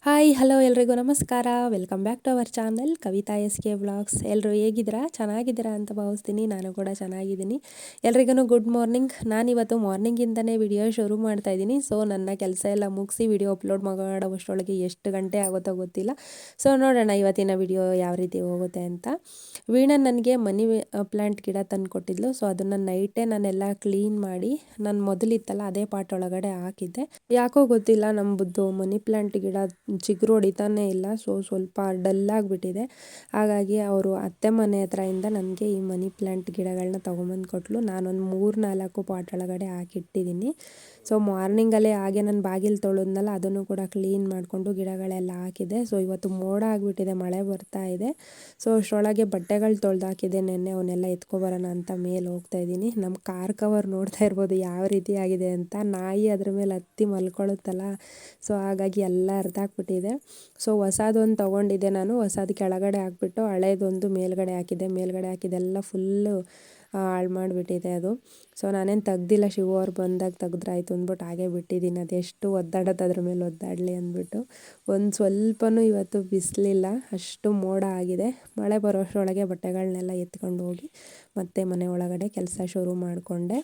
Hi hello ಎಲ್ರಿಗೂ ನಮಸ್ಕಾರ. Welcome back to our channel Kavitha S K vlogs. ಎಲ್ಲರೂ ಹೇಗಿದ್ದೀರಾ? ಚೆನ್ನಾಗಿದ್ದೀರಾ ಅಂತ ಭಾವಿಸ್ತೀನಿ. ನಾನು ಕೂಡ ಚೆನ್ನಾಗಿದ್ದೀನಿ. ಎಲ್ರಿಗೂ ಗುಡ್ ಮಾರ್ನಿಂಗ್. ನಾನಿವತ್ತು ಮಾರ್ನಿಂಗಿಂದನೇ ವಿಡಿಯೋ ಶುರು ಮಾಡ್ತಾ ಇದ್ದೀನಿ. ಸೊ ನನ್ನ ಕೆಲಸ ಎಲ್ಲ ಮುಗಿಸಿ ವಿಡಿಯೋ ಅಪ್ಲೋಡ್ ಮಾಡೋವಷ್ಟರೊಳಗೆ ಎಷ್ಟು ಗಂಟೆ ಆಗುತ್ತೋ ಗೊತ್ತಿಲ್ಲ. ಸೊ ನೋಡೋಣ ಇವತ್ತಿನ ವಿಡಿಯೋ ಯಾವ ರೀತಿ ಹೋಗುತ್ತೆ ಅಂತ. ವೀಣಾ ನನಗೆ ಮನಿ ಪ್ಲ್ಯಾಂಟ್ ಗಿಡ ತಂದು ಕೊಟ್ಟಿದ್ಲು. ಸೊ ಅದನ್ನು ನೈಟೇ ನಾನೆಲ್ಲ ಕ್ಲೀನ್ ಮಾಡಿ ನಾನು ಮೊದಲಿತ್ತಲ್ಲ ಅದೇ ಪಾಟ್ ಒಳಗಡೆ ಹಾಕಿದ್ದೆ. ಯಾಕೋ ಗೊತ್ತಿಲ್ಲ ನಮ್ಮದು ಮನಿ ಪ್ಲ್ಯಾಂಟ್ ಗಿಡ ಚಿಗುರು ಹೊಡಿತಾನೇ ಇಲ್ಲ. ಸ್ವಲ್ಪ ಡಲ್ ಆಗಿಬಿಟ್ಟಿದೆ. ಹಾಗಾಗಿ ಅವರು ಅತ್ತೆ ಮನೆ ಹತ್ರದಿಂದ ನನಗೆ ಈ ಮನಿ ಪ್ಲ್ಯಾಂಟ್ ಗಿಡಗಳನ್ನ ತೊಗೊಂಬಂದು ಕೊಟ್ಟಲು. ನಾನೊಂದು 3-4 ಪಾಟ್ ಒಳಗಡೆ ಹಾಕಿಟ್ಟಿದ್ದೀನಿ. ಸೊ ಮಾರ್ನಿಂಗಲ್ಲೇ ಹಾಗೆ ನಾನು ಬಾಗಿಲು ತೊಳೆದ್ನಲ್ಲ ಅದನ್ನು ಕೂಡ ಕ್ಲೀನ್ ಮಾಡಿಕೊಂಡು ಗಿಡಗಳೆಲ್ಲ ಹಾಕಿದೆ. ಸೊ ಇವತ್ತು ಮೋಡ ಆಗಿಬಿಟ್ಟಿದೆ, ಮಳೆ ಬರ್ತಾ ಇದೆ. ಸೊ ಅಷ್ಟರೊಳಗೆ ಬಟ್ಟೆಗಳು ತೊಳೆದು ಹಾಕಿದೆ ನೆನ್ನೆ, ಅವನ್ನೆಲ್ಲ ಎತ್ಕೊಬರೋಣ ಅಂತ ಮೇಲೆ ಹೋಗ್ತಾ ಇದ್ದೀನಿ. ನಮ್ಮ ಕಾರ್ ಕವರ್ ನೋಡ್ತಾ ಇರ್ಬೋದು ಯಾವ ರೀತಿ ಆಗಿದೆ ಅಂತ. ನಾಯಿ ಅದ್ರ ಮೇಲೆ ಹತ್ತಿ ಮಲ್ಕೊಳ್ಳುತ್ತಲ್ಲ, ಸೊ ಹಾಗಾಗಿ ಎಲ್ಲ ಹರಿದಾಕ್ಬಿಟ್ಟಿದೆ. ಸೊ ಹೊಸದೊಂದು ತೊಗೊಂಡಿದ್ದೆ ನಾನು. ಹೊಸದು ಕೆಳಗಡೆ ಹಾಕ್ಬಿಟ್ಟು ಹಳೇದೊಂದು ಮೇಲ್ಗಡೆ ಹಾಕಿದ್ದೆಲ್ಲ ಫುಲ್ಲು ಹಾಳು ಮಾಡಿಬಿಟ್ಟಿದೆ ಅದು. ಸೊ ನಾನೇನು ತೆಗ್ದಿಲ್ಲ, ಶಿವು ಅವ್ರು ಬಂದಾಗ ತೆಗ್ದ್ರಾಯ್ತು ಅಂದ್ಬಿಟ್ಟು ಹಾಗೆ ಬಿಟ್ಟಿದ್ದೀನಿ. ಅದೆಷ್ಟು ಒದ್ದಾಡೋದು ಅದ್ರ ಮೇಲೆ ಒದ್ದಾಡಲಿ ಅಂದ್ಬಿಟ್ಟು. ಒಂದು ಸ್ವಲ್ಪನೂ ಇವತ್ತು ಬಿಸಿಲಿಲ್ಲ, ಅಷ್ಟು ಮೋಡ ಆಗಿದೆ. ಮಳೆ ಬರೋಷ್ಟರೊಳಗೆ ಬಟ್ಟೆಗಳನ್ನೆಲ್ಲ ಎತ್ಕೊಂಡು ಹೋಗಿ ಮತ್ತೆ ಮನೆ ಒಳಗಡೆ ಕೆಲಸ ಶುರು ಮಾಡಿಕೊಂಡೆ.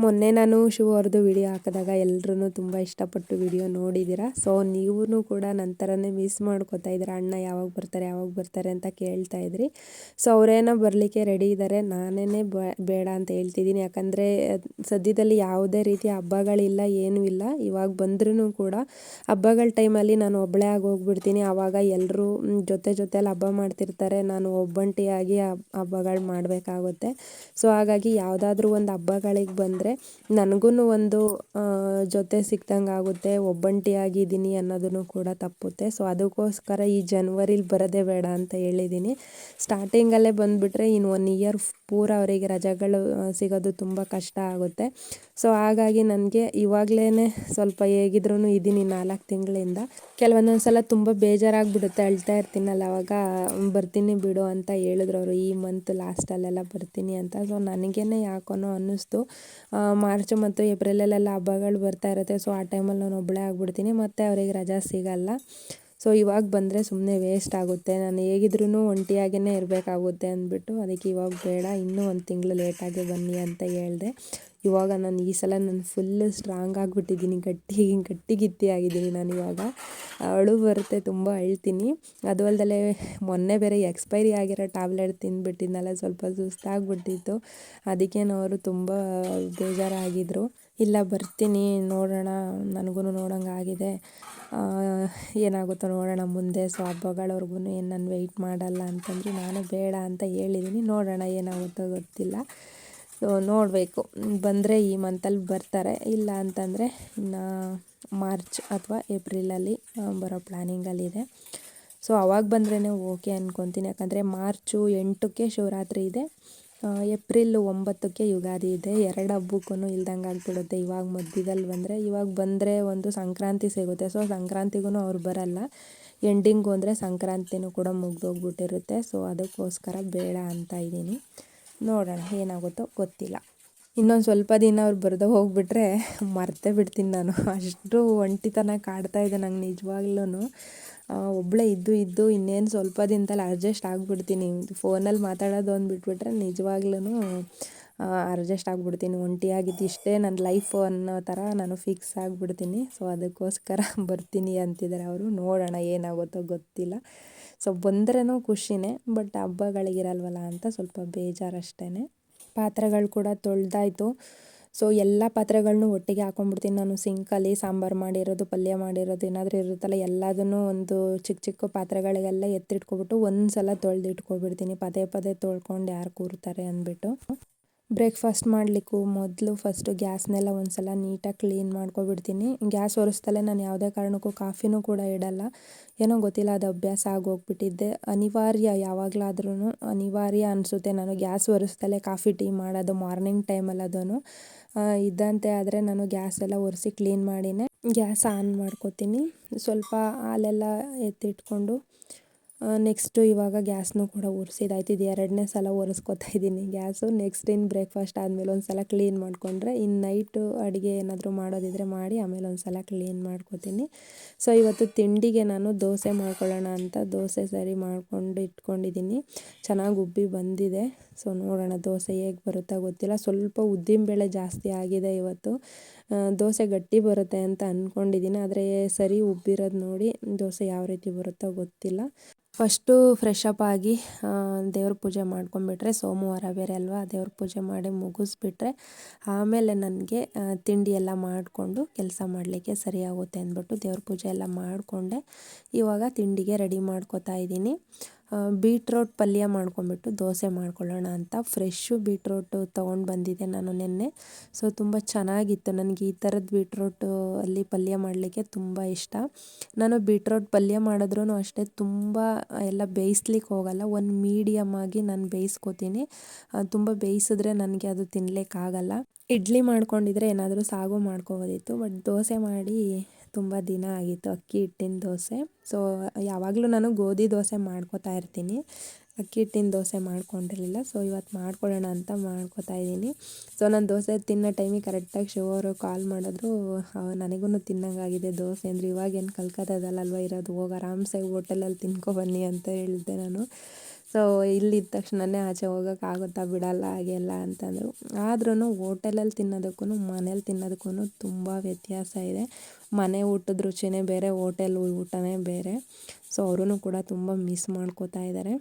ಮೊನ್ನೆ ನಾನು ಶಿವು ಅವ್ರದ್ದು ವಿಡಿಯೋ ಹಾಕಿದಾಗ ಎಲ್ಲರೂ ತುಂಬ ಇಷ್ಟಪಟ್ಟು ವಿಡಿಯೋ ನೋಡಿದ್ದೀರಾ. ಸೊ ನೀವೂ ಕೂಡ ನನ್ನ ಥರನೇ ಮಿಸ್ ಮಾಡ್ಕೋತಾ ಇದ್ದೀರಾ, ಅಣ್ಣ ಯಾವಾಗ ಬರ್ತಾರೆ ಅಂತ ಕೇಳ್ತಾ ಇದ್ರಿ. ಸೊ ಅವರೇನೋ ಬರಲಿಕ್ಕೆ ರೆಡಿ ಇದ್ದಾರೆ, ನಾನೇ ಬೇಡ ಅಂತ ಹೇಳ್ತಿದ್ದೀನಿ. ಯಾಕಂದರೆ ಸದ್ಯದಲ್ಲಿ ಯಾವುದೇ ರೀತಿಯ ಹಬ್ಬಗಳಿಲ್ಲ, ಏನೂ ಇಲ್ಲ. ಇವಾಗ ಬಂದ್ರೂ ಕೂಡ ಹಬ್ಬಗಳ ಟೈಮಲ್ಲಿ ನಾನು ಒಬ್ಬಳೇ ಆಗಿ ಹೋಗ್ಬಿಡ್ತೀನಿ. ಆವಾಗ ಎಲ್ಲರೂ ಜೊತೆಲಿ ಹಬ್ಬ ಮಾಡ್ತಿರ್ತಾರೆ, ನಾನು ಒಬ್ಬಂಟಿಯಾಗಿ ಹಬ್ಬಗಳು ಮಾಡಬೇಕಾಗುತ್ತೆ. ಸೊ ಹಾಗಾಗಿ ಯಾವುದಾದ್ರೂ ಒಂದು ಹಬ್ಬಗಳಿಗೆ ಬಂದರೆ ನನಗೂ ಒಂದು ಜೊತೆ ಸಿಕ್ದಂಗೆ ಆಗುತ್ತೆ, ಒಬ್ಬಂಟಿಯಾಗಿದ್ದೀನಿ ಅನ್ನೋದನ್ನು ಕೂಡ ತಪ್ಪುತ್ತೆ. ಸೊ ಅದಕ್ಕೋಸ್ಕರ ಈ ಜನವರಿಲಿ ಬರೋದೇ ಬೇಡ ಅಂತ ಹೇಳಿದ್ದೀನಿ. ಸ್ಟಾರ್ಟಿಂಗಲ್ಲೇ ಬಂದುಬಿಟ್ರೆ ಇನ್ನು 1 ಇಯರ್ ಪೂರ ಅವರಿಗೆ ರಜೆಗಳು ಸಿಗೋದು ತುಂಬ ಕಷ್ಟ ಆಗುತ್ತೆ. ಸೊ ಹಾಗಾಗಿ ನನಗೆ ಇವಾಗಲೇ ಸ್ವಲ್ಪ ಹೇಗಿದ್ರೂ ಇದ್ದೀನಿ 4 ತಿಂಗಳಿಂದ. ಕೆಲವೊಂದೊಂದು ಸಲ ತುಂಬ ಬೇಜಾರಾಗಿಬಿಡುತ್ತೆ, ಅಳ್ತಾ ಇರ್ತೀನಲ್ಲ, ಅವಾಗ ಬರ್ತೀನಿ ಬಿಡು ಅಂತ ಹೇಳಿದ್ರು ಅವರು, ಈ ಮಂತ್ ಲಾಸ್ಟಲ್ಲೆಲ್ಲ ಬರ್ತೀನಿ ಅಂತ. ಸೊ ನನಗೇ ಯಾಕೋನೋ ಅನ್ನಿಸ್ತು, ಮಾರ್ಚ್ ಮತ್ತು ಏಪ್ರಿಲಲ್ಲೆಲ್ಲ ಹಬ್ಬಗಳು ಬರ್ತಾ ಇರುತ್ತೆ. ಸೊ ಆ ಟೈಮಲ್ಲಿ ನಾನು ಒಬ್ಬಳೇ ಆಗಿಬಿಡ್ತೀನಿ, ಮತ್ತು ಅವರಿಗೆ ರಜಾ ಸಿಗಲ್ಲ. ಸೊ ಇವಾಗ ಬಂದರೆ ಸುಮ್ಮನೆ ವೇಸ್ಟ್ ಆಗುತ್ತೆ, ನಾನು ಹೇಗಿದ್ರೂ ಒಂಟಿಯಾಗೇ ಇರಬೇಕಾಗುತ್ತೆ ಅಂದ್ಬಿಟ್ಟು ಅದಕ್ಕೆ ಇವಾಗ ಬೇಡ, ಇನ್ನೂ 1 ತಿಂಗಳು ಲೇಟಾಗಿ ಬನ್ನಿ ಅಂತ ಹೇಳಿದೆ. ಇವಾಗ ಈ ಸಲ ನಾನು ಫುಲ್ಲು ಸ್ಟ್ರಾಂಗ್ ಆಗಿಬಿಟ್ಟಿದ್ದೀನಿ, ಗಟ್ಟಿಗಿತ್ತಿ ಆಗಿದ್ದೀನಿ ನಾನು ಇವಾಗ. ಅಳು ಬರುತ್ತೆ, ತುಂಬ ಅಳ್ತೀನಿ. ಅದು ಅಲ್ಲದೆ ಮೊನ್ನೆ ಬೇರೆ ಎಕ್ಸ್ಪೈರಿ ಆಗಿರೋ ಟ್ಯಾಬ್ಲೆಟ್ ತಿಂದುಬಿಟ್ಟಿದ್ನಲ್ಲ, ಸ್ವಲ್ಪ ಸುಸ್ತಾಗ್ಬಿಟ್ಟಿತ್ತು. ಅದಕ್ಕೇನು ಅವರು ತುಂಬ ಬೇಜಾರಾಗಿದ್ದರು. ಇಲ್ಲ ಬರ್ತೀನಿ, ನೋಡೋಣ, ನನಗೂ ನೋಡೋಂಗಾಗಿದೆ, ಏನಾಗುತ್ತೋ ನೋಡೋಣ ಮುಂದೆ. ಸೊ ಹಬ್ಬಗಳವರೆಗೂ ಏನು ನಾನು ವೆಯ್ಟ್ ಮಾಡಲ್ಲ ಅಂತಂದರೆ ನಾನು ಬೇಡ ಅಂತ ಹೇಳಿದ್ದೀನಿ. ನೋಡೋಣ ಏನಾಗುತ್ತೋ ಗೊತ್ತಿಲ್ಲ. ಸೊ ನೋಡಬೇಕು, ಬಂದರೆ ಈ ಮಂತಲ್ಲಿ ಬರ್ತಾರೆ, ಇಲ್ಲ ಅಂತಂದರೆ ಇನ್ನು ಮಾರ್ಚ್ ಅಥವಾ ಏಪ್ರಿಲಲ್ಲಿ ಬರೋ ಪ್ಲ್ಯಾನಿಂಗಲ್ಲಿದೆ. ಸೊ ಅವಾಗ ಬಂದ್ರೇ ಓಕೆ ಅಂದ್ಕೊತೀನಿ. ಯಾಕಂದರೆ ಮಾರ್ಚು 8ಕ್ಕೆ ಶಿವರಾತ್ರಿ ಇದೆ, ಏಪ್ರಿಲ್ 9ಕ್ಕೆ ಯುಗಾದಿ ಇದೆ. 2 ಹಬ್ಬಕ್ಕೂ ಇಲ್ದಂಗೆ ಆಗಿಬಿಡುತ್ತೆ ಇವಾಗ ಮಧ್ಯದಲ್ಲಿ ಬಂದರೆ. ಇವಾಗ ಬಂದರೆ ಒಂದು ಸಂಕ್ರಾಂತಿ ಸಿಗುತ್ತೆ. ಸೊ ಸಂಕ್ರಾಂತಿಗೂ ಅವ್ರು ಬರಲ್ಲ, ಎಂಡಿಂಗು ಅಂದರೆ ಸಂಕ್ರಾಂತಿನೂ ಕೂಡ ಮುಗ್ದೋಗ್ಬಿಟ್ಟಿರುತ್ತೆ. ಸೊ ಅದಕ್ಕೋಸ್ಕರ ಬೇಡ ಅಂತ ಇದ್ದೀನಿ. ನೋಡೋಣ ಏನಾಗುತ್ತೋ ಗೊತ್ತಿಲ್ಲ. ಇನ್ನೊಂದು ಸ್ವಲ್ಪ ದಿನ ಅವ್ರು ಬರೆದು ಹೋಗಿಬಿಟ್ರೆ ಮರ್ತೇ ಬಿಡ್ತೀನಿ ನಾನು, ಅಷ್ಟು ಒಂಟಿತನ ಕಾಡ್ತಾಯಿದೆ ನಂಗೆ ನಿಜವಾಗ್ಲೂ. ಒಬ್ಬಳೇ ಇದ್ದು ಇನ್ನೇನು ಸ್ವಲ್ಪ ದಿನದಲ್ಲಿ ಅಡ್ಜಸ್ಟ್ ಆಗಿಬಿಡ್ತೀನಿ. ಫೋನಲ್ಲಿ ಮಾತಾಡೋದು ಒಂದು ಬಿಟ್ಬಿಟ್ರೆ ನಿಜವಾಗ್ಲೂ ಅಡ್ಜಸ್ಟ್ ಆಗಿಬಿಡ್ತೀನಿ. ಒಂಟಿಯಾಗಿದ್ದು ಇಷ್ಟೇ ನನ್ನ ಲೈಫು ಅನ್ನೋ ಥರ ನಾನು ಫಿಕ್ಸ್ ಆಗಿಬಿಡ್ತೀನಿ. ಸೊ ಅದಕ್ಕೋಸ್ಕರ ಬರ್ತೀನಿ ಅಂತಿದ್ದಾರೆ ಅವರು. ನೋಡೋಣ ಏನಾಗುತ್ತೋ ಗೊತ್ತಿಲ್ಲ. ಸೊ ಬಂದ್ರೂ ಖುಷಿನೇ, ಬಟ್ ಹಬ್ಬಗಳಿಗಿರಲ್ವಲ್ಲ ಅಂತ ಸ್ವಲ್ಪ ಬೇಜಾರಷ್ಟೇ. ಪಾತ್ರೆಗಳು ಕೂಡ ತೊಳೆದಾಯ್ತು. ಸೊ ಎಲ್ಲ ಪಾತ್ರೆಗಳನ್ನೂ ಒಟ್ಟಿಗೆ ಹಾಕೊಂಡ್ಬಿಡ್ತೀನಿ ನಾನು. ಸಿಂಕಲ್ಲಿ ಸಾಂಬಾರು ಮಾಡಿರೋದು, ಪಲ್ಯ ಮಾಡಿರೋದು ಏನಾದರೂ ಇರುತ್ತಲ್ಲ, ಎಲ್ಲದನ್ನೂ ಒಂದು ಚಿಕ್ಕ ಪಾತ್ರೆಗಳಿಗೆಲ್ಲ ಎತ್ತಿಟ್ಕೊಬಿಟ್ಟು ಒಂದು ಸಲ ತೊಳೆದಿಟ್ಕೊಬಿಡ್ತೀನಿ. ಪದೇ ತೊಳ್ಕೊಂಡು ಯಾರು ಕೂರ್ತಾರೆ ಅಂದ್ಬಿಟ್ಟು. ಬ್ರೇಕ್ಫಾಸ್ಟ್ ಮಾಡಲಿಕ್ಕೂ ಮೊದಲು ಫಸ್ಟು ಗ್ಯಾಸ್ನೆಲ್ಲ ಒಂದು ಸಲ ನೀಟಾಗಿ ಕ್ಲೀನ್ ಮಾಡ್ಕೊಬಿಡ್ತೀನಿ. ಗ್ಯಾಸ್ ಒರೆಸ್ದಲೇ ನಾನು ಯಾವುದೇ ಕಾರಣಕ್ಕೂ ಕಾಫಿನೂ ಕೂಡ ಇಡಲ್ಲ. ಏನೋ ಗೊತ್ತಿಲ್ಲ, ಅದು ಅಭ್ಯಾಸ ಆಗೋಗ್ಬಿಟ್ಟಿದ್ದೆ. ಅನಿವಾರ್ಯ, ಯಾವಾಗಲಾದ್ರೂ ಅನಿವಾರ್ಯ ಅನಿಸುತ್ತೆ ನಾನು ಗ್ಯಾಸ್ ಒರೆಸ್ದಲೇ ಕಾಫಿ ಟೀ ಮಾಡೋದು ಮಾರ್ನಿಂಗ್ ಟೈಮಲ್ಲಿ. ಅದೂ ಇದ್ದಂತೆ ಆದರೆ ನಾನು ಗ್ಯಾಸ್ ಎಲ್ಲ ಒರೆಸಿ ಕ್ಲೀನ್ ಮಾಡಿನೇ ಗ್ಯಾಸ್ ಆನ್ ಮಾಡ್ಕೋತೀನಿ. ಸ್ವಲ್ಪ ಹಾಲೆಲ್ಲ ಎತ್ತಿಟ್ಕೊಂಡು ನೆಕ್ಸ್ಟು ಇವಾಗ ಗ್ಯಾಸ್ನೂ ಕೂಡ ಒರೆಸಿದಾಯ್ತು. ಇದು 2ನೇ ಸಲ ಒರೆಸ್ಕೊತಾ ಇದ್ದೀನಿ ಗ್ಯಾಸು. ನೆಕ್ಸ್ಟ್ ಇನ್ನು ಬ್ರೇಕ್ಫಾಸ್ಟ್ ಆದಮೇಲೆ ಒಂದು ಸಲ ಕ್ಲೀನ್ ಮಾಡಿಕೊಂಡ್ರೆ ಇನ್ನು ನೈಟು ಅಡುಗೆ ಏನಾದರೂ ಮಾಡೋದಿದ್ರೆ ಮಾಡಿ ಆಮೇಲೆ ಒಂದು ಸಲ ಕ್ಲೀನ್ ಮಾಡ್ಕೊತೀನಿ. ಸೊ ಇವತ್ತು ತಿಂಡಿಗೆ ನಾನು ದೋಸೆ ಮಾಡ್ಕೊಳ್ಳೋಣ ಅಂತ ದೋಸೆ ಸರಿ ಮಾಡಿಕೊಂಡು ಇಟ್ಕೊಂಡಿದ್ದೀನಿ. ಚೆನ್ನಾಗಿ ಉಬ್ಬಿ ಬಂದಿದೆ. ಸೊ ನೋಡೋಣ ದೋಸೆ ಹೇಗೆ ಬರುತ್ತಾ ಗೊತ್ತಿಲ್ಲ. ಸ್ವಲ್ಪ ಉದ್ದಿನಬೇಳೆ ಜಾಸ್ತಿ ಆಗಿದೆ ಇವತ್ತು. ದೋಸೆ ಗಟ್ಟಿ ಬರುತ್ತೆ ಅಂತ ಅಂದ್ಕೊಂಡಿದ್ದೀನಿ, ಆದರೆ ಸರಿ ಉಬ್ಬಿರೋದು ನೋಡಿ ದೋಸೆ ಯಾವ ರೀತಿ ಬರುತ್ತೋ ಗೊತ್ತಿಲ್ಲ. ಫಸ್ಟು ಫ್ರೆಶ್ ಅಪ್ ಆಗಿ ದೇವ್ರ ಪೂಜೆ ಮಾಡ್ಕೊಂಬಿಟ್ರೆ, ಸೋಮವಾರ ಬೇರೆ ಅಲ್ವಾ, ದೇವ್ರ ಪೂಜೆ ಮಾಡಿ ಮುಗಿಸ್ಬಿಟ್ರೆ ಆಮೇಲೆ ನನಗೆ ತಿಂಡಿ ಎಲ್ಲ ಮಾಡಿಕೊಂಡು ಕೆಲಸ ಮಾಡಲಿಕ್ಕೆ ಸರಿಯಾಗುತ್ತೆ ಅಂದ್ಬಿಟ್ಟು ದೇವ್ರ ಪೂಜೆ ಎಲ್ಲ ಮಾಡಿಕೊಂಡೆ ಇವಾಗ ತಿಂಡಿಗೆ ರೆಡಿ ಮಾಡ್ಕೊತಾ ಇದ್ದೀನಿ. ಬೀಟ್ರೋಟ್ ಪಲ್ಯ ಮಾಡ್ಕೊಂಬಿಟ್ಟು ದೋಸೆ ಮಾಡ್ಕೊಳ್ಳೋಣ ಅಂತ ಫ್ರೆಶ್ಶು ಬೀಟ್ರೋಟು ತೊಗೊಂಡು ಬಂದಿದ್ದೆ ನಾನು ನಿನ್ನೆ. ಸೊ ತುಂಬ ಚೆನ್ನಾಗಿತ್ತು. ನನಗೆ ಈ ಥರದ್ದು ಬೀಟ್ರೋಟು ಅಲ್ಲಿ ಪಲ್ಯ ಮಾಡಲಿಕ್ಕೆ ತುಂಬ ಇಷ್ಟ. ನಾನು ಬೀಟ್ರೋಟ್ ಪಲ್ಯ ಮಾಡಿದ್ರೂ ಅಷ್ಟೇ ತುಂಬ ಎಲ್ಲ ಬೇಯಿಸ್ಲಿಕ್ಕೆ ಹೋಗಲ್ಲ, ಒಂದು ಮೀಡಿಯಮ್ ಆಗಿ ನಾನು ಬೇಯಿಸ್ಕೊತೀನಿ. ತುಂಬ ಬೇಯಿಸಿದ್ರೆ ನನಗೆ ಅದು ತಿನ್ನಲಿಕ್ಕಾಗಲ್ಲ. ಇಡ್ಲಿ ಮಾಡ್ಕೊಂಡಿದ್ರೆ ಏನಾದರೂ ಸಾಗು ಮಾಡ್ಕೋಬೋದಿತ್ತು, ಬಟ್ ದೋಸೆ ಮಾಡಿ ತುಂಬ ದಿನ ಆಗಿತ್ತು, ಅಕ್ಕಿ ಹಿಟ್ಟಿನ ದೋಸೆ. ಸೊ ಯಾವಾಗಲೂ ನಾನು ಗೋಧಿ ದೋಸೆ ಮಾಡ್ಕೊತಾ ಇರ್ತೀನಿ, ಅಕ್ಕಿ ಹಿಟ್ಟಿನ ದೋಸೆ ಮಾಡ್ಕೊಂಡಿರಲಿಲ್ಲ. ಸೊ ಇವತ್ತು ಮಾಡ್ಕೊಳ್ಳೋಣ ಅಂತ ಮಾಡ್ಕೊತಾ ಇದ್ದೀನಿ. ಸೊ ನಾನು ದೋಸೆ ತಿನ್ನೋ ಟೈಮಿಗೆ ಕರೆಕ್ಟಾಗಿ ಶಿವರು ಕಾಲ್ ಮಾಡಿದ್ರು. ನನಗೂ ತಿನ್ನೋಂಗಾಗಿದೆ ದೋಸೆ ಅಂದರೆ, ಇವಾಗೇನು ಕಲ್ಕತ್ತಾದಲ್ಲಲ್ವ ಇರೋದು, ಹೋಗಿ ಆರಾಮ್ಸೆ ಹೋಟೆಲಲ್ಲಿ ತಿನ್ಕೊಬನ್ನಿ ಅಂತ ಹೇಳಿದೆ ನಾನು. ಸೊ ಇಲ್ಲಿದ್ದ ತಕ್ಷಣವೇ ಆಚೆ ಹೋಗೋಕ್ಕಾಗುತ್ತಾ, ಬಿಡಲ್ಲ ಹಾಗೆಲ್ಲ ಅಂತಂದರು. ಆದ್ರೂ ಹೋಟೆಲಲ್ಲಿ ತಿನ್ನೋದಕ್ಕೂ ಮನೇಲಿ ತಿನ್ನೋದಕ್ಕೂ ತುಂಬ ವ್ಯತ್ಯಾಸ ಇದೆ. ಮನೆ ಊಟದ ರುಚಿನೇ ಬೇರೆ, ಹೋಟೆಲ್ ಊಟನೇ ಬೇರೆ. ಸೊ ಅವರೂ ಕೂಡ ತುಂಬ ಮಿಸ್ ಮಾಡ್ಕೋತಾ ಇದ್ದಾರೆ.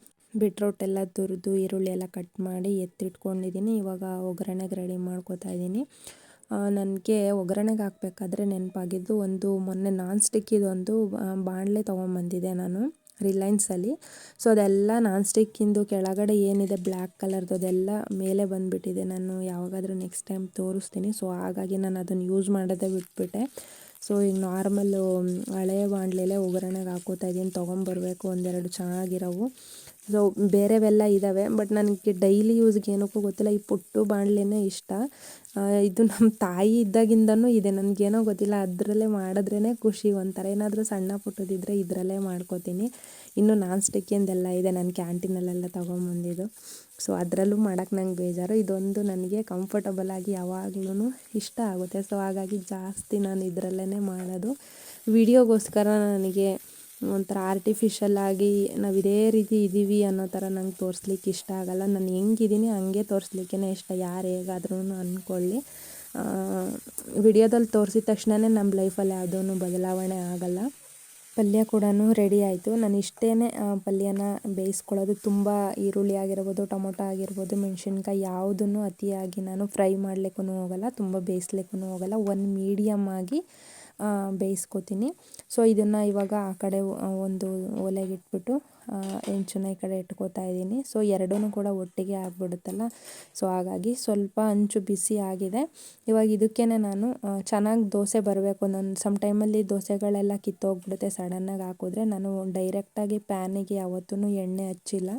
ಬೀಟ್ರೋಟ್ ಎಲ್ಲ ತುರಿದು ಈರುಳ್ಳಿ ಎಲ್ಲ ಕಟ್ ಮಾಡಿ ಎತ್ತಿಟ್ಕೊಂಡಿದ್ದೀನಿ. ಇವಾಗ ಒಗ್ಗರಣೆಗೆ ರೆಡಿ ಮಾಡ್ಕೋತಾ ಇದ್ದೀನಿ. ನನಗೆ ಒಗ್ಗರಣೆಗೆ ಹಾಕಬೇಕಾದ್ರೆ ನೆನಪಾಗಿದ್ದು, ಒಂದು ಮೊನ್ನೆ ನಾನ್ ಸ್ಟಿಕ್ಕಿದೊಂದು ಬಾಣಲೆ ತೊಗೊಂಬಂದಿದ್ದೆ ನಾನು ರಿಲಯನ್ಸಲ್ಲಿ. ಸೊ ಅದೆಲ್ಲ ನಾನ್ ಸ್ಟಿಕ್ಕಿಂದು ಕೆಳಗಡೆ ಏನಿದೆ ಬ್ಲ್ಯಾಕ್ ಕಲರ್ದು ಅದೆಲ್ಲ ಮೇಲೆ ಬಂದುಬಿಟ್ಟಿದೆ. ನಾನು ಯಾವಾಗಾದರೂ ನೆಕ್ಸ್ಟ್ ಟೈಮ್ ತೋರಿಸ್ತೀನಿ. ಸೊ ಹಾಗಾಗಿ ನಾನು ಅದನ್ನು ಯೂಸ್ ಮಾಡೋದೇ ಬಿಟ್ಬಿಟ್ಟೆ. ಸೊ ಈಗ ನಾರ್ಮಲ್ಲು ಹಳೆಯ ಬಾಣಲೆಲೇ ಒಗ್ಗರಣೆಗೆ ಹಾಕೋತಾ ಇದ್ದೀನಿ. ತೊಗೊಂಬರ್ಬೇಕು ಒಂದೆರಡು ಚೆನ್ನಾಗಿರೋವು. ಸೊ ಬೇರೆವೆಲ್ಲ ಇದ್ದಾವೆ, ಬಟ್ ನನಗೆ ಡೈಲಿ ಯೂಸ್ಗೆ ಏನಕ್ಕೂ ಗೊತ್ತಿಲ್ಲ, ಈ ಪುಟ್ಟು ಬಾಣಲೆನೇ ಇಷ್ಟ. ಇದು ನಮ್ಮ ತಾಯಿ ಇದ್ದಾಗಿಂದನೂ ಇದೆ, ನನಗೇನೋ ಗೊತ್ತಿಲ್ಲ, ಅದರಲ್ಲೇ ಮಾಡಿದ್ರೇ ಖುಷಿ. ಒಂಥರ ಏನಾದರೂ ಸಣ್ಣ ಪುಟ್ಟದಿದ್ದರೆ ಇದರಲ್ಲೇ ಮಾಡ್ಕೋತೀನಿ. ಇನ್ನು ನಾನ್ ಸ್ಟಿಕ್ಕಿಂದೆಲ್ಲ ಇದೆ, ನಾನು ಕ್ಯಾಂಟೀನಲ್ಲೆಲ್ಲ ತೊಗೊಂಬಂದಿದ್ದು. ಸೊ ಅದರಲ್ಲೂ ಮಾಡೋಕ್ಕೆ ನಂಗೆ ಬೇಜಾರು. ಇದೊಂದು ನನಗೆ ಕಂಫರ್ಟಬಲ್ ಆಗಿ ಯಾವಾಗ್ಲೂ ಇಷ್ಟ ಆಗುತ್ತೆ. ಸೊ ಹಾಗಾಗಿ ಜಾಸ್ತಿ ನಾನು ಇದರಲ್ಲೇ ಮಾಡೋದು. ವಿಡಿಯೋಗೋಸ್ಕರ ನನಗೆ ಒಂಥರ ಆರ್ಟಿಫಿಷಿಯಲ್ ಆಗಿ ನಾವು ಇದೇ ರೀತಿ ಇದ್ದೀವಿ ಅನ್ನೋ ಥರ ನಂಗೆ ತೋರಿಸ್ಲಿಕ್ಕೆ ಇಷ್ಟ ಆಗಲ್ಲ. ನಾನು ಹೆಂಗಿದ್ದೀನಿ ಹಂಗೆ ತೋರಿಸ್ಲಿಕ್ಕೇ ಇಷ್ಟ, ಯಾರು ಹೇಗಾದ್ರೂ ಅಂದ್ಕೊಳ್ಳಿ. ವಿಡಿಯೋದಲ್ಲಿ ತೋರಿಸಿದ ತಕ್ಷಣವೇ ನಮ್ಮ ಲೈಫಲ್ಲಿ ಯಾವುದೂ ಬದಲಾವಣೆ ಆಗಲ್ಲ. ಪಲ್ಯ ಕೂಡ ರೆಡಿ ಆಯಿತು. ನಾನು ಇಷ್ಟೇ ಪಲ್ಯನ ಬೇಯಿಸ್ಕೊಳ್ಳೋದು. ತುಂಬ ಈರುಳ್ಳಿ ಆಗಿರ್ಬೋದು, ಟೊಮೊಟೊ ಆಗಿರ್ಬೋದು, ಮೆಣಸಿನ್ಕಾಯಿ ಯಾವುದನ್ನು ಅತಿಯಾಗಿ ನಾನು ಫ್ರೈ ಮಾಡಲಿಕ್ಕೂ ಹೋಗಲ್ಲ, ತುಂಬ ಬೇಯಿಸ್ಲಿಕ್ಕೂ ಹೋಗಲ್ಲ. ಒಂದು ಮೀಡಿಯಮ್ ಆಗಿ ಬೇಯಿಸ್ಕೊತೀನಿ. ಸೊ ಇದನ್ನು ಇವಾಗ ಆ ಕಡೆ ಒಂದು ಒಲೆಗೆ ಇಟ್ಬಿಟ್ಟು ಹೆಂಚನ್ನ ಈ ಕಡೆ ಇಟ್ಕೋತಾ ಇದ್ದೀನಿ. ಸೊ ಎರಡೂ ಕೂಡ ಒಟ್ಟಿಗೆ ಆಗಿಬಿಡುತ್ತಲ್ಲ. ಸೊ ಹಾಗಾಗಿ ಸ್ವಲ್ಪ ಹಂಚು ಬಿಸಿ ಆಗಿದೆ. ಇವಾಗ ಇದಕ್ಕೇ ನಾನು ಚೆನ್ನಾಗಿ ದೋಸೆ ಬರಬೇಕು. ನಾನು ಸಮ್ ಟೈಮಲ್ಲಿ ದೋಸೆಗಳೆಲ್ಲ ಕಿತ್ತೋಗ್ಬಿಡುತ್ತೆ ಸಡನ್ನಾಗಿ ಹಾಕಿದ್ರೆ. ನಾನು ಡೈರೆಕ್ಟಾಗಿ ಪ್ಯಾನಿಗೆ ಯಾವತ್ತೂ ಎಣ್ಣೆ ಹಚ್ಚಿಲ್ಲ.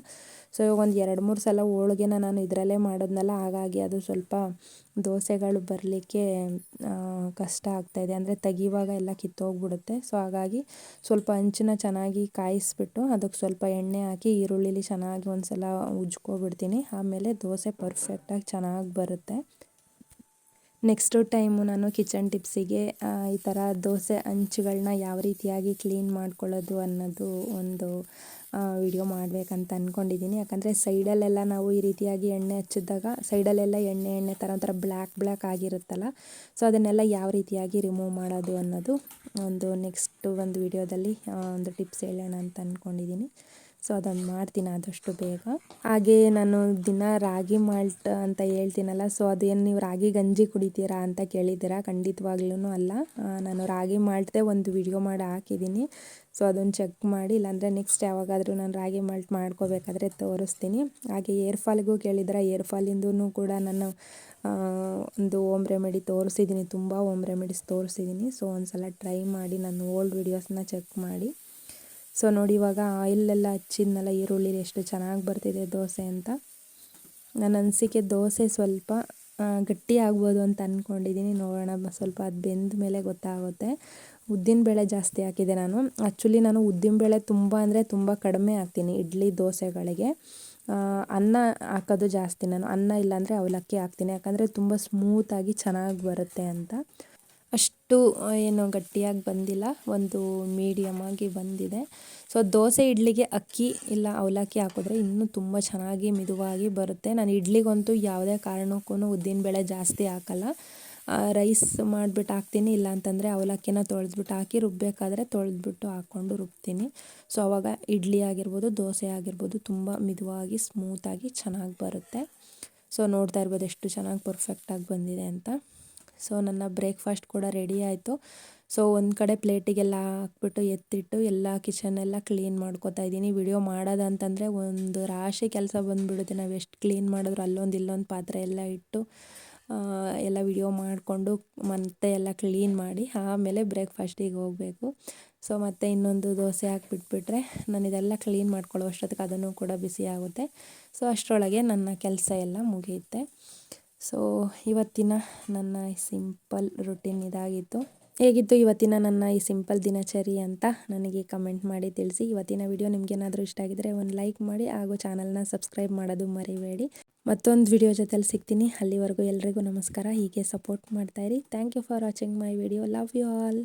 ಸೊ ಇವಾಗ ಒಂದು 2-3 ಸಲ ಹೋಳ್ಗೆನ ನಾನು ಇದರಲ್ಲೇ ಮಾಡೋದ್ನಲ್ಲ, ಹಾಗಾಗಿ ಅದು ಸ್ವಲ್ಪ ದೋಸೆಗಳು ಬರಲಿಕ್ಕೆ ಕಷ್ಟ ಆಗ್ತಾಯಿದೆ, ಅಂದರೆ ತೆಗಿವಾಗ ಎಲ್ಲ ಕಿತ್ತೋಗ್ಬಿಡುತ್ತೆ. ಸೊ ಹಾಗಾಗಿ ಸ್ವಲ್ಪ ಹಂಚನ್ನ ಚೆನ್ನಾಗಿ ಕಾಯಿಸ್ಬಿಟ್ಟು ಅದಕ್ಕೆ ಸ್ವಲ್ಪ ಎಣ್ಣೆ ಹಾಕಿ ಈರುಳ್ಳಿಲಿ ಚೆನ್ನಾಗಿ ಒಂದು ಸಲ ಉಜ್ಕೊಬಿಡ್ತೀನಿ. ಆಮೇಲೆ ದೋಸೆ ಪರ್ಫೆಕ್ಟಾಗಿ ಚೆನ್ನಾಗಿ ಬರುತ್ತೆ. ನೆಕ್ಸ್ಟು ಟೈಮು ನಾನು ಕಿಚನ್ ಟಿಪ್ಸಿಗೆ ಈ ಥರ ದೋಸೆ ಹಂಚುಗಳನ್ನ ಯಾವ ರೀತಿಯಾಗಿ ಕ್ಲೀನ್ ಮಾಡ್ಕೊಳ್ಳೋದು ಅನ್ನೋದು ಒಂದು ವಿಡಿಯೋ ಮಾಡಬೇಕಂತ ಅಂದ್ಕೊಂಡಿದ್ದೀನಿ. ಯಾಕಂದರೆ ಸೈಡಲ್ಲೆಲ್ಲ ನಾವು ಈ ರೀತಿಯಾಗಿ ಎಣ್ಣೆ ಹಚ್ಚಿದಾಗ ಸೈಡಲ್ಲೆಲ್ಲ ಎಣ್ಣೆ ಥರ ಒಂಥರ ಬ್ಲ್ಯಾಕ್ ಆಗಿರುತ್ತಲ್ಲ. ಸೊ ಅದನ್ನೆಲ್ಲ ಯಾವ ರೀತಿಯಾಗಿ ರಿಮೂವ್ ಮಾಡೋದು ಅನ್ನೋದು ಒಂದು ವಿಡಿಯೋದಲ್ಲಿ ಒಂದು ಟಿಪ್ಸ್ ಹೇಳೋಣ ಅಂತ ಅಂದ್ಕೊಂಡಿದ್ದೀನಿ. ಸೊ ಅದನ್ನು ಮಾಡ್ತೀನಿ ಆದಷ್ಟು ಬೇಗ. ಹಾಗೆ ನಾನು ದಿನ ರಾಗಿ ಮಾಲ್ಟ್ ಅಂತ ಹೇಳ್ತೀನಲ್ಲ, ಸೊ ಅದೇನು ನೀವು ರಾಗಿ ಗಂಜಿ ಕುಡಿತೀರಾ ಅಂತ ಕೇಳಿದ್ದೀರಾ? ಖಂಡಿತವಾಗ್ಲೂ ಅಲ್ಲ. ನಾನು ರಾಗಿ ಮಾಲ್ಟ್ದೇ ಒಂದು ವಿಡಿಯೋ ಮಾಡಿ ಹಾಕಿದ್ದೀನಿ. ಸೊ ಅದನ್ನು ಚೆಕ್ ಮಾಡಿ, ಇಲ್ಲಾಂದರೆ ನೆಕ್ಸ್ಟ್ ಯಾವಾಗಾದರೂ ನಾನು ರಾಗಿ ಮಾಲ್ಟ್ ಮಾಡ್ಕೋಬೇಕಾದ್ರೆ ತೋರಿಸ್ತೀನಿ. ಹಾಗೆ ಏರ್ ಫಾಲ್ಗೂ ಕೇಳಿದ್ರೆ, ಏರ್ ಫಾಲಿಂದೂ ಕೂಡ ನಾನು ಒಂದು ಹೋಮ್ ರೆಮಿಡಿ ತೋರಿಸಿದ್ದೀನಿ, ತುಂಬ ಹೋಮ್ ರೆಮಿಡೀಸ್ ತೋರಿಸಿದ್ದೀನಿ. ಸೊ ಒಂದು ಸಲ ಟ್ರೈ ಮಾಡಿ, ನಾನು ಓಲ್ಡ್ ವೀಡಿಯೋಸ್ನ ಚೆಕ್ ಮಾಡಿ. ಸೊ ನೋಡಿ, ಇವಾಗ ಆಯಿಲೆಲ್ಲ ಹಚ್ಚಿದ್ನಲ್ಲ ಈರುಳ್ಳಿ, ಎಷ್ಟು ಚೆನ್ನಾಗಿ ಬರ್ತಿದೆ ದೋಸೆ ಅಂತ. ನನ್ನ ಅನಿಸಿಕೆ ದೋಸೆ ಸ್ವಲ್ಪ ಗಟ್ಟಿ ಆಗ್ಬೋದು ಅಂತ ಅಂದ್ಕೊಂಡಿದ್ದೀನಿ. ನೋಡೋಣ, ಸ್ವಲ್ಪ ಅದು ಬೆಂದ ಮೇಲೆ ಗೊತ್ತಾಗುತ್ತೆ. ಉದ್ದಿನಬೇಳೆ ಜಾಸ್ತಿ ಹಾಕಿದೆ ನಾನು. ಆ್ಯಕ್ಚುಲಿ ನಾನು ಉದ್ದಿನಬೇಳೆ ತುಂಬ ಅಂದರೆ ತುಂಬ ಕಡಿಮೆ ಹಾಕ್ತೀನಿ ಇಡ್ಲಿ ದೋಸೆಗಳಿಗೆ. ಅನ್ನ ಹಾಕೋದು ಜಾಸ್ತಿ ನಾನು. ಅನ್ನ ಇಲ್ಲಾಂದರೆ ಅವಲಕ್ಕಿ ಹಾಕ್ತೀನಿ, ಯಾಕಂದರೆ ತುಂಬ ಸ್ಮೂತಾಗಿ ಚೆನ್ನಾಗಿ ಬರುತ್ತೆ ಅಂತ. ಅಷ್ಟು ಏನು ಗಟ್ಟಿಯಾಗಿ ಬಂದಿಲ್ಲ, ಒಂದು ಮೀಡಿಯಮ್ ಆಗಿ ಬಂದಿದೆ. ಸೊ ದೋಸೆ ಇಡ್ಲಿಗೆ ಅಕ್ಕಿ ಇಲ್ಲ ಅವಲಕ್ಕಿ ಹಾಕಿದ್ರೆ ಇನ್ನೂ ತುಂಬ ಚೆನ್ನಾಗಿ ಮಿದುವಾಗಿ ಬರುತ್ತೆ. ನಾನು ಇಡ್ಲಿಗಂತೂ ಯಾವುದೇ ಕಾರಣಕ್ಕೂ ಉದ್ದಿನಬೇಳೆ ಜಾಸ್ತಿ ಹಾಕಲ್ಲ. ರೈಸ್ ಮಾಡಿಬಿಟ್ಟು ಹಾಕ್ತೀನಿ, ಇಲ್ಲ ಅಂತಂದರೆ ಅವಲಕ್ಕಿನ ತೊಳೆದ್ಬಿಟ್ಟು ಹಾಕಿ ರುಬ್ಬಬೇಕಾದ್ರೆ ತೊಳೆದ್ಬಿಟ್ಟು ಹಾಕ್ಕೊಂಡು ರುಬ್ತೀನಿ. ಸೊ ಆವಾಗ ಇಡ್ಲಿ ಆಗಿರ್ಬೋದು ದೋಸೆ ಆಗಿರ್ಬೋದು ತುಂಬ ಮಿದುವಾಗಿ ಸ್ಮೂತಾಗಿ ಚೆನ್ನಾಗಿ ಬರುತ್ತೆ. ಸೊ ನೋಡ್ತಾ ಇರ್ಬೋದು ಎಷ್ಟು ಚೆನ್ನಾಗಿ ಪರ್ಫೆಕ್ಟಾಗಿ ಬಂದಿದೆ ಅಂತ. ಸೊ ನನ್ನ ಬ್ರೇಕ್ಫಾಸ್ಟ್ ಕೂಡ ರೆಡಿ ಆಯಿತು. ಸೊ ಒಂದು ಕಡೆ ಪ್ಲೇಟಿಗೆಲ್ಲ ಹಾಕ್ಬಿಟ್ಟು ಎತ್ತಿಟ್ಟು ಎಲ್ಲ ಕಿಚನೆಲ್ಲ ಕ್ಲೀನ್ ಮಾಡ್ಕೊತಾ ಇದ್ದೀನಿ. ವಿಡಿಯೋ ಮಾಡೋದಂತಂದರೆ ಒಂದು ರಾಶಿ ಕೆಲಸ ಬಂದುಬಿಡುತ್ತೆ. ನಾವು ಎಷ್ಟು ಕ್ಲೀನ್ ಮಾಡಿದ್ರು ಅಲ್ಲೊಂದು ಇಲ್ಲೊಂದು ಪಾತ್ರೆ ಎಲ್ಲ ಇಟ್ಟು ಎಲ್ಲ ವಿಡಿಯೋ ಮಾಡಿಕೊಂಡು ಮತ್ತೆ ಎಲ್ಲ ಕ್ಲೀನ್ ಮಾಡಿ ಆಮೇಲೆ ಬ್ರೇಕ್ಫಾಸ್ಟಿಗೆ ಹೋಗಬೇಕು. ಸೊ ಮತ್ತೆ ಇನ್ನೊಂದು ದೋಸೆ ಹಾಕಿಬಿಟ್ಬಿಟ್ರೆ ನಾನು ಇದೆಲ್ಲ ಕ್ಲೀನ್ ಮಾಡ್ಕೊಳ್ಳೋ ಅಷ್ಟೊತ್ತಿಗೆ ಅದನ್ನು ಕೂಡ ಬಿಸಿ ಆಗುತ್ತೆ. ಸೊ ಅಷ್ಟರೊಳಗೆ ನನ್ನ ಕೆಲಸ ಎಲ್ಲ ಮುಗಿಯುತ್ತೆ. ಸೊ ಇವತ್ತಿನ ನನ್ನ ಸಿಂಪಲ್ ರುಟೀನ್ ಇದಾಗಿತ್ತು. ಹೇಗಿತ್ತು ಇವತ್ತಿನ ನನ್ನ ಈ ಸಿಂಪಲ್ ದಿನಚರಿ ಅಂತ ನನಗೆ ಕಮೆಂಟ್ ಮಾಡಿ ತಿಳಿಸಿ. ಇವತ್ತಿನ ವಿಡಿಯೋ ನಿಮಗೇನಾದರೂ ಇಷ್ಟ ಆಗಿದರೆ ಒಂದು ಲೈಕ್ ಮಾಡಿ, ಹಾಗೂ ಚಾನಲ್ನ ಸಬ್ಸ್ಕ್ರೈಬ್ ಮಾಡೋದು ಮರಿಬೇಡಿ. ಮತ್ತೊಂದು ವಿಡಿಯೋ ಜೊತೆಲಿ ಸಿಗ್ತೀನಿ. ಅಲ್ಲಿವರೆಗೂ ಎಲ್ರಿಗೂ ನಮಸ್ಕಾರ. ಹೀಗೆ ಸಪೋರ್ಟ್ ಮಾಡ್ತಾಯಿರಿ. Thank you for watching my video. Love you all.